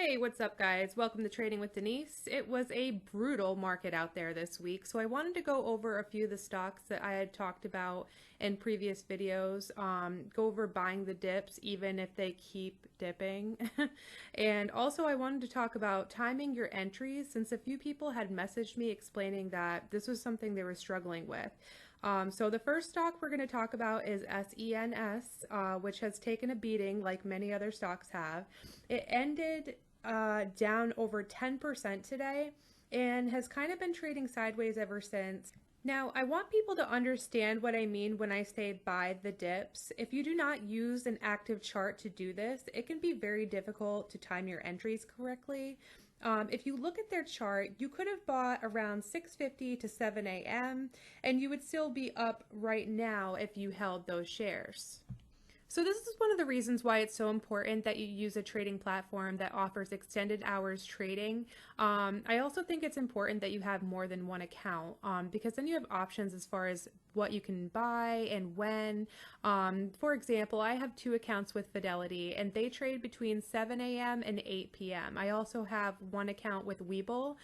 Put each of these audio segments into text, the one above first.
Hey, what's up guys? Welcome to Trading with Denise. It was a brutal market out there this week, so I wanted to go over a few of the stocks that I had talked about in previous videos, go over buying the dips even if they keep dipping. And also I wanted to talk about timing your entries, since a few people had messaged me explaining that this was something they were struggling with. So the first stock we're going to talk about is SENS, which has taken a beating like many other stocks have. It ended down over 10% today and has kind of been trading sideways ever since. Now, I want people to understand what I mean when I say buy the dips. If you do not use an active chart to do this, it can be very difficult to time your entries correctly. If you look at their chart, you could have bought around 6:50 to 7 a.m. and you would still be up right now if you held those shares. So this is one of the reasons why it's so important that you use a trading platform that offers extended hours trading. I also think it's important that you have more than one account, because then you have options as far as what you can buy and when. For example, I have two accounts with Fidelity and they trade between 7 a.m. and 8 p.m. I also have one account with Webull.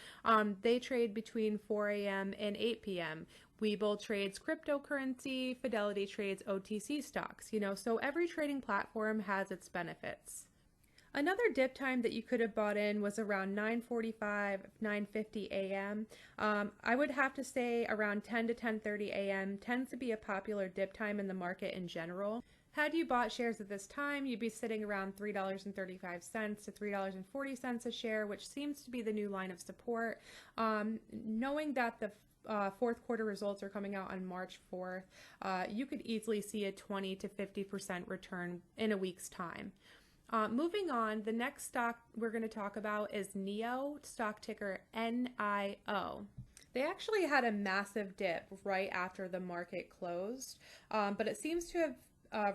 They trade between 4 a.m. and 8 p.m. Webull trades cryptocurrency, Fidelity trades OTC stocks, so every trading platform has its benefits. Another dip time that you could have bought in was around 9:45, 9:50 a.m. I would have to say around 10 to 10:30 a.m. tends to be a popular dip time in the market in general. Had you bought shares at this time, you'd be sitting around $3.35 to $3.40 a share, which seems to be the new line of support. Knowing that the fourth quarter results are coming out on March 4th, you could easily see a 20 to 50% return in a week's time. Moving on, the next stock we're going to talk about is NIO, stock ticker NIO. They actually had a massive dip right after the market closed, but it seems to have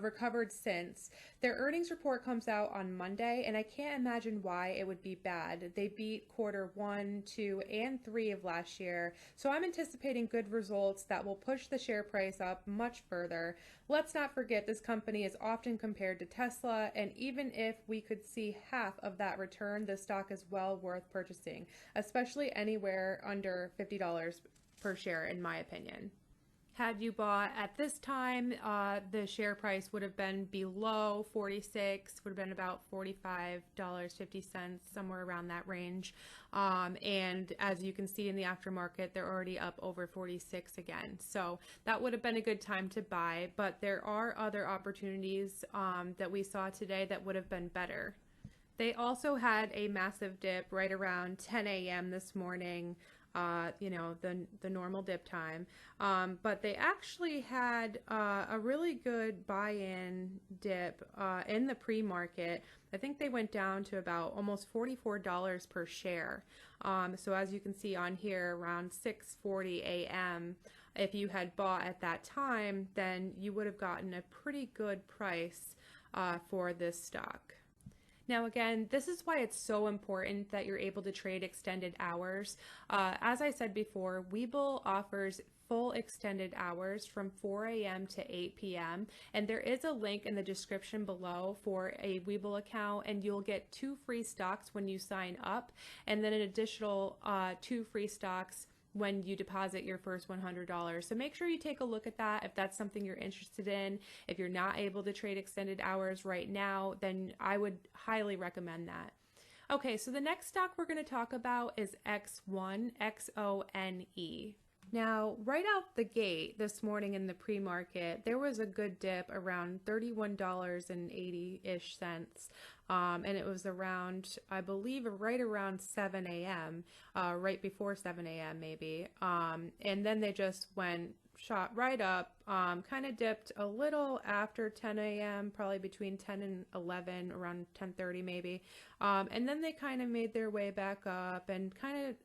recovered since. Their earnings report comes out on Monday, and I can't imagine why it would be bad. They beat quarter 1, 2, and 3 of last year, so I'm anticipating good results that will push the share price up much further. Let's not forget this company is often compared to Tesla, and even if we could see half of that return, the stock is well worth purchasing, especially anywhere under $50 per share in my opinion. Had you bought at this time, the share price would have been below 46, would have been about $45.50, somewhere around that range. And as you can see in the aftermarket, they're already up over 46 again. So that would have been a good time to buy, but there are other opportunities that we saw today that would have been better. They also had a massive dip right around 10 a.m. this morning. The normal dip time, but they actually had a really good buy-in dip in the pre-market. I think they went down to about almost $44 per share. So as you can see on here, around 6:40 a.m. if you had bought at that time, then you would have gotten a pretty good price for this stock. Now again, this is why it's so important that you're able to trade extended hours. As I said before, Webull offers full extended hours from 4 a.m. to 8 p.m. and there is a link in the description below for a Webull account, and you'll get 2 free stocks when you sign up, and then an additional 2 free stocks when you deposit your first $100. So make sure you take a look at that if that's something you're interested in. If you're not able to trade extended hours right now, then I would highly recommend that. Okay, so the next stock we're going to talk about is XONE, XONE. Now, right out the gate this morning in the pre-market, there was a good dip around $31.80-ish cents. And it was around, I believe, right around 7 a.m., right before 7 a.m. maybe. And then they just shot right up, kind of dipped a little after 10 a.m., probably between 10 and 11, around 10:30 maybe. And then they kind of made their way back up, and kind of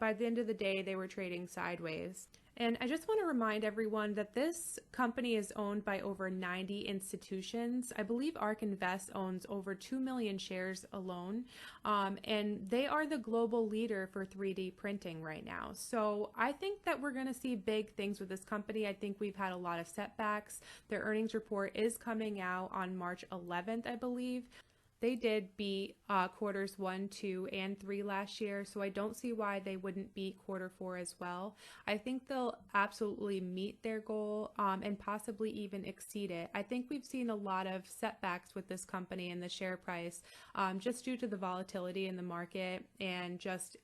by the end of the day, they were trading sideways. And I just want to remind everyone that this company is owned by over 90 institutions. I believe ARK Invest owns over 2 million shares alone, and they are the global leader for 3D printing right now. So I think that we're going to see big things with this company. I think we've had a lot of setbacks. Their earnings report is coming out on March 11th, I believe. they did beat quarters 1, 2, and 3 last year, so I don't see why they wouldn't beat quarter 4 as well. I think they'll absolutely meet their goal and possibly even exceed it. I think we've seen a lot of setbacks with this company and the share price just due to the volatility in the market and just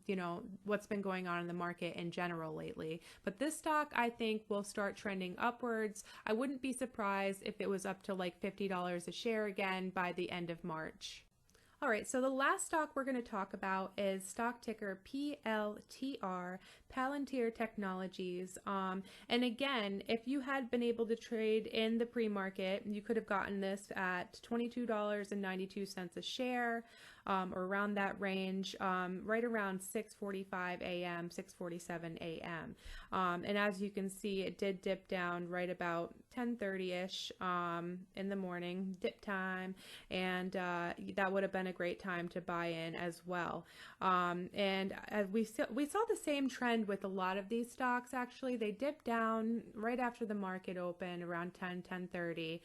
you know, what's been going on in the market in general lately. But this stock, I think, will start trending upwards. I wouldn't be surprised if it was up to like $50 a share again by the end of March. All right, so the last stock we're going to talk about is stock ticker PLTR, Palantir Technologies. And again, if you had been able to trade in the pre-market, you could have gotten this at $22.92 a share, or around that range, right around 6:45 a.m., 6:47 a.m. And as you can see, it did dip down right about 10:30-ish in the morning, dip time, and that would have been a great time to buy in as well. And we saw the same trend with a lot of these stocks. Actually, they dipped down right after the market opened around 10:30.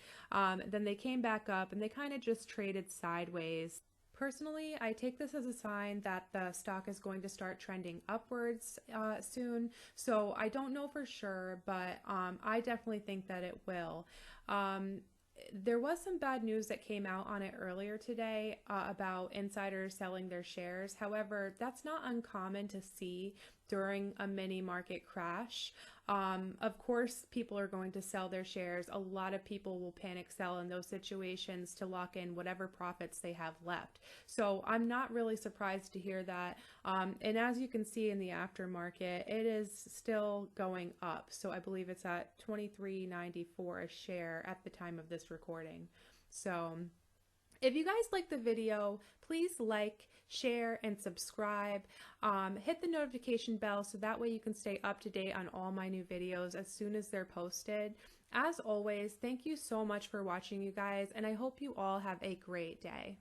Then they came back up and they kind of just traded sideways. Personally, I take this as a sign that the stock is going to start trending upwards soon. So I don't know for sure, but I definitely think that it will. There was some bad news that came out on it earlier today about insiders selling their shares. However, that's not uncommon to see during a mini market crash. Of course, people are going to sell their shares. A lot of people will panic sell in those situations to lock in whatever profits they have left. So I'm not really surprised to hear that. And as you can see in the aftermarket, it is still going up. So I believe it's at $23.94 a share at the time of this recording. So if you guys like the video, please like, share, and subscribe. Hit the notification bell so that way you can stay up to date on all my new videos as soon as they're posted. As always, thank you so much for watching, you guys, and I hope you all have a great day.